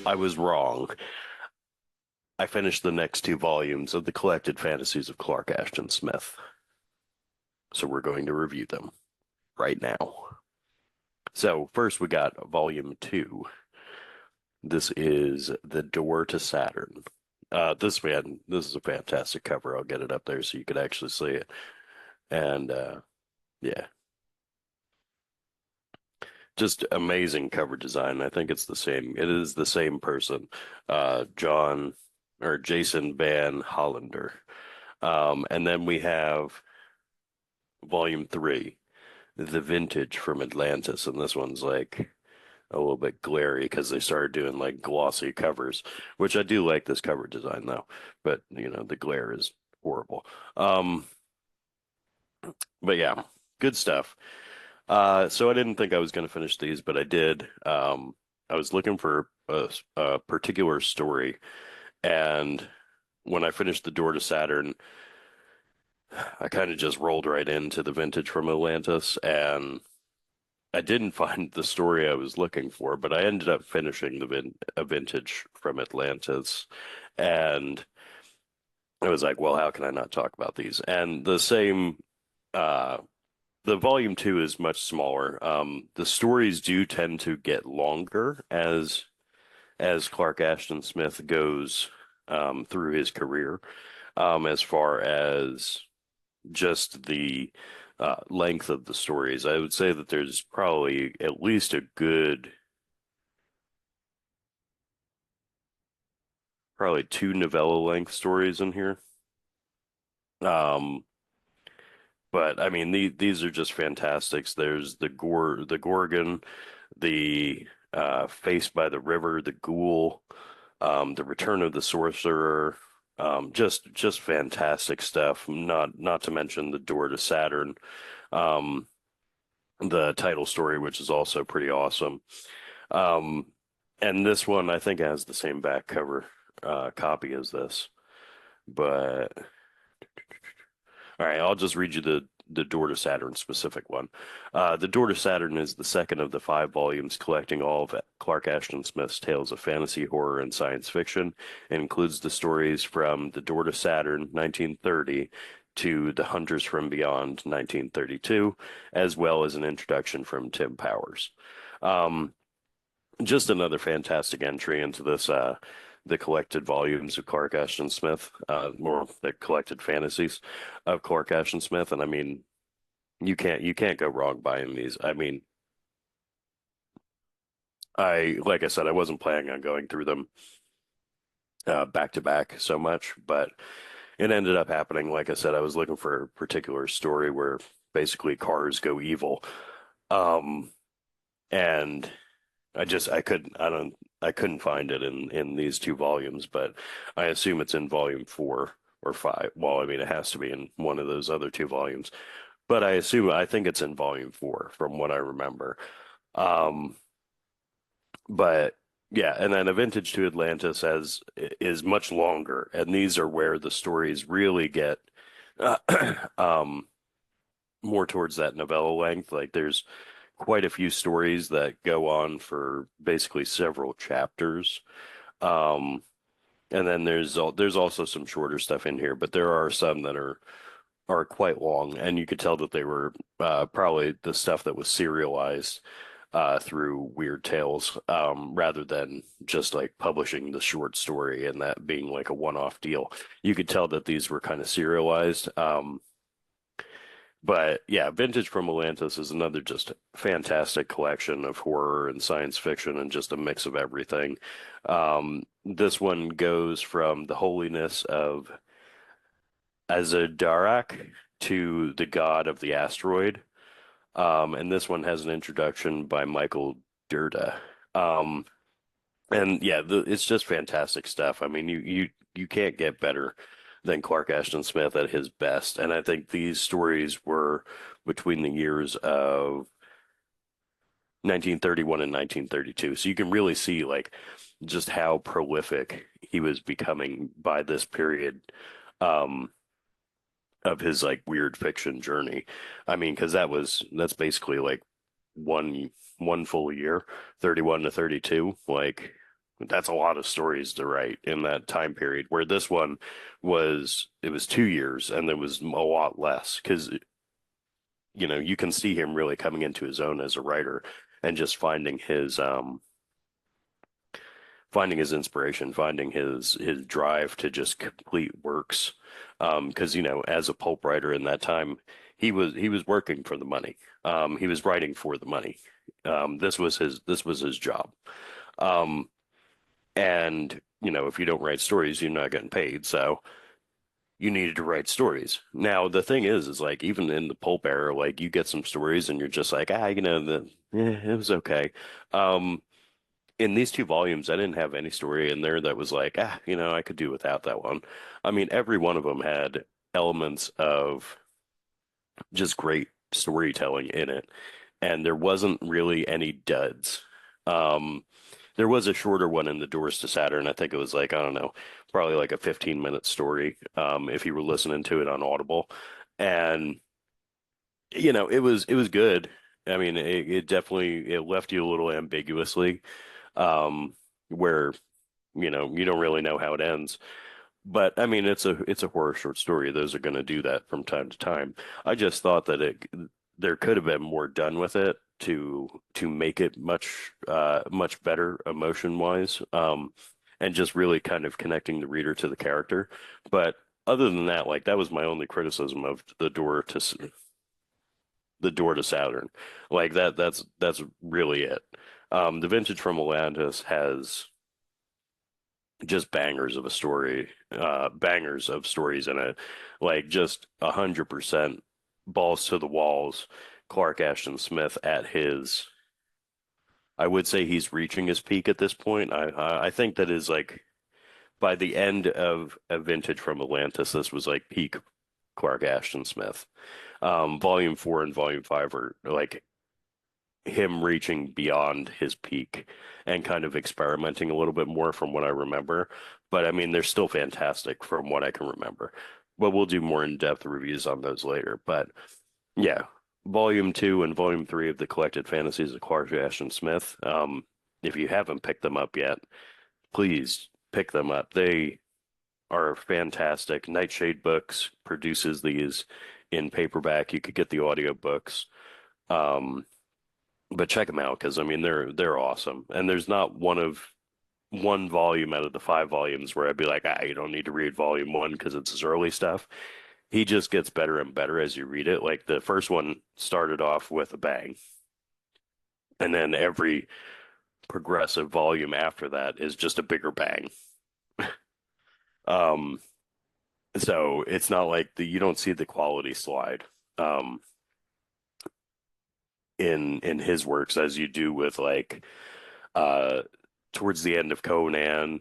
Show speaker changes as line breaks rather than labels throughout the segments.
I was wrong. I finished the next two volumes of the collected fantasies of Clark Ashton Smith. So we're going to review them right now. So first we got volume two. This is The Door to Saturn. This is a fantastic cover. I'll get it up there so you could actually see it. And yeah, just amazing cover design. I think it's the same. It is the same person, John or Jason Van Hollander. And then we have volume three, The Vintage from Atlantis, and this one's like a little bit glary because they started doing like glossy covers, which I do like this cover design though, but the glare is horrible. Um, but yeah, good stuff. So I didn't think I was going to finish these, but I did. I was looking for a particular story, and when I finished The Door to Saturn, I kind of just rolled right into The Vintage from Atlantis, and I didn't find the story I was looking for, but I ended up finishing a Vintage from Atlantis, and I was like, well, how can I not talk about these? And uh, the volume two is much smaller. The stories do tend to get longer as Clark Ashton Smith goes through his career, as far as just the length of the stories. I would say that there's probably at least a good, probably two novella length stories in here. Um, but I mean, these are just fantastics. There's the Gorgon, the Face by the River, the Ghoul, the Return of the Sorcerer. Just fantastic stuff. Not to mention the Door to Saturn. Um, the title story, which is also pretty awesome. Um, and this one, I think, has the same back cover copy as this. But all right, I'll just read you the Door to Saturn specific one. The Door to Saturn is the second of the five volumes collecting all of Clark Ashton Smith's tales of fantasy, horror, and science fiction. It includes the stories from The Door to Saturn, 1930, to The Hunters from Beyond, 1932, as well as an introduction from Tim Powers. Um, just another fantastic entry into this the collected volumes of Clark Ashton Smith, or the collected fantasies of Clark Ashton Smith, and I mean you can't go wrong buying these. I mean, I like I said, I wasn't planning on going through them back to back so much, but it ended up happening. Like I said, I was looking for a particular story where basically cars go evil, um, and I couldn't find it in these two volumes, but I assume it's in volume four or five. Well, I mean, it has to be in one of those other two volumes, but I think it's in volume four from what I remember. Um, but yeah, and then A Vintage to Atlantis is much longer, and these are where the stories really get uh, um more towards that novella length. Like there's quite a few stories that go on for basically several chapters. Um, and then there's also some shorter stuff in here, but there are some that are quite long, and you could tell that they were probably the stuff that was serialized through Weird Tales, rather than just like publishing the short story and that being like a one-off deal. You could tell that these were kind of serialized. But yeah, Vintage from Atlantis is another just fantastic collection of horror and science fiction and just a mix of everything. This one goes from the holiness of Azadarak to the god of the asteroid. And this one has an introduction by Michael Dirda. Um, and yeah, it's just fantastic stuff. I mean, you can't get better than Clark Ashton Smith at his best. And I think these stories were between the years of 1931 and 1932. So you can really see like just how prolific he was becoming by this period um, of his like weird fiction journey. I mean, because that's basically like one full year, 31 to 32. Like That's a lot of stories to write in that time period. Where this one it was 2 years, and there was a lot less because you can see him really coming into his own as a writer and just finding his inspiration, finding his drive to just complete works. Because as a pulp writer in that time, he was working for the money. He was writing for the money. This was his job. Um, and if you don't write stories, you're not getting paid. So you needed to write stories. Now the thing is like even in the pulp era, like you get some stories and you're just like, it was okay. Um, in these two volumes, I didn't have any story in there that was like, I could do without that one. I mean, every one of them had elements of just great storytelling in it, and there wasn't really any duds. Um, there was a shorter one in The Doors to Saturn. I think it was like, I don't know, probably like a 15-minute story, if you were listening to it on Audible. And, it was good. I mean, it definitely it left you a little ambiguously, um, where, you don't really know how it ends. But I mean, it's a horror short story. Those are going to do that from time to time. I just thought that there could have been more done with it to make it much better emotion wise, and just really kind of connecting the reader to the character. But other than that, like that was my only criticism of the Door to Saturn. Like that's really it. The Vintage from Atlantis has just bangers of a story, bangers of stories in it, like just 100% balls to the walls. Clark Ashton Smith at I would say he's reaching his peak at this point. I think that is like by the end of a Vintage from Atlantis, this was like peak Clark Ashton Smith. Volume 4 and Volume 5 are like him reaching beyond his peak and kind of experimenting a little bit more from what I remember. But I mean, they're still fantastic from what I can remember. But we'll do more in-depth reviews on those later. But yeah, Volume 2 and Volume 3 of the Collected Fantasies of Clark Ashton Smith. If you haven't picked them up yet, please pick them up. They are fantastic. Nightshade Books produces these in paperback. You could get the audiobooks. Um, but check them out because I mean they're awesome. And there's not one volume out of the 5 volumes where I'd be like, you don't need to read volume 1 because it's his early stuff. He just gets better and better as you read it. Like the first one started off with a bang, and then every progressive volume after that is just a bigger bang. Um, so it's not like you don't see the quality slide um in his works as you do with like uh towards the end of Conan,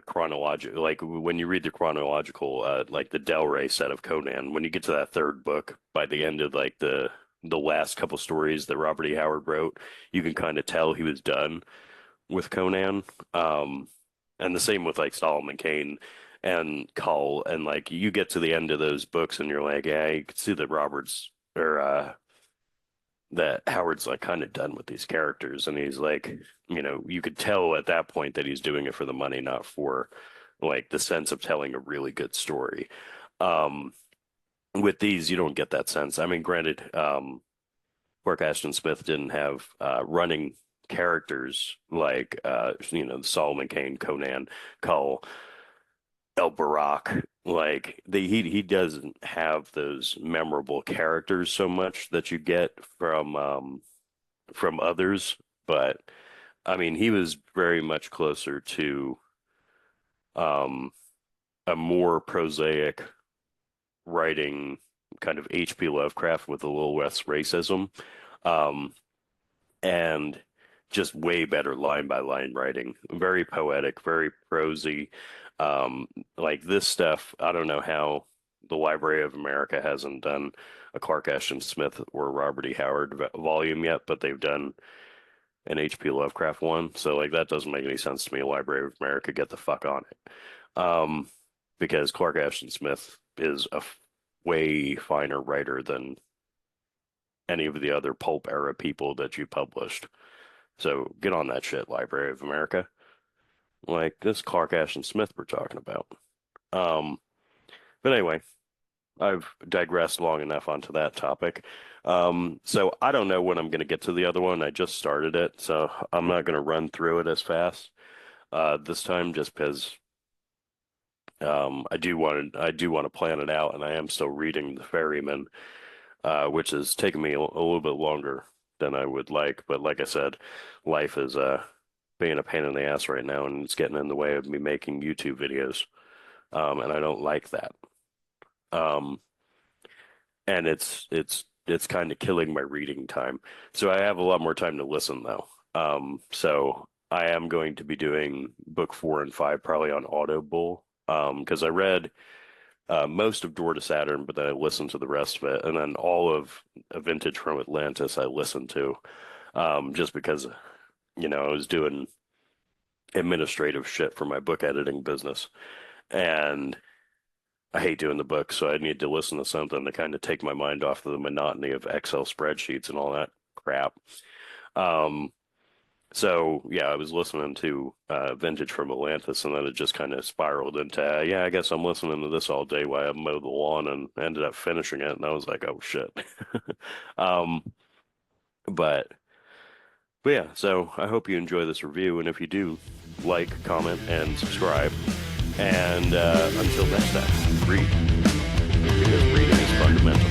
chronological, like when you read the chronological, like the Del Rey set of Conan, when you get to that third book by the end of like the last couple stories that Robert E. Howard wrote, you can kind of tell he was done with Conan. And the same with like Solomon Kane and Cull, and like you get to the end of those books and you're like, yeah, you can see that Roberts or that Howard's like kind of done with these characters, and he's like, you could tell at that point that he's doing it for the money, not for like the sense of telling a really good story. Um, with these, you don't get that sense. I mean, granted, Clark Ashton Smith didn't have running characters like Solomon Kane, Conan, Cull, El Barak. Like he doesn't have those memorable characters so much that you get from others, but I mean, he was very much closer to um, a more prosaic writing kind of H.P. Lovecraft with a little less racism, um, and just way better line by line writing. Very poetic, very prosy. Um, like this stuff, I don't know how the Library of America hasn't done a Clark Ashton Smith or Robert E. Howard volume yet, but they've done an H.P. Lovecraft one. So like that doesn't make any sense to me. Library of America, get the fuck on it. Because Clark Ashton Smith is a way finer writer than any of the other pulp era people that you published. So get on that shit, Library of America. Like this Clark Ashton Smith we're talking about. Um, but anyway, I've digressed long enough onto that topic. So I don't know when I'm going to get to the other one. I just started it, so I'm not going to run through it as fast this time, just because I do want to plan it out, and I am still reading The Ferryman, which is taking me a little bit longer than I would like. But like I said, life is being a pain in the ass right now, and it's getting in the way of me making YouTube videos, and I don't like that. Um, and it's kind of killing my reading time. So I have a lot more time to listen though. So I am going to be doing book 4 and 5 probably on Audible. Because I read most of Door to Saturn, but then I listened to the rest of it, and then all of A Vintage from Atlantis I listened to, just because I was doing administrative shit for my book editing business, and I hate doing the book, so I need to listen to something to kind of take my mind off of the monotony of Excel spreadsheets and all that crap. Um, so yeah, I was listening to Vintage from Atlantis, and then it just kind of spiraled into, yeah, I guess I'm listening to this all day while I mow the lawn, and ended up finishing it, and I was like, oh shit. Um, but but yeah, so I hope you enjoy this review, and if you do, like, comment, and subscribe. And until next time, read because reading is fundamental.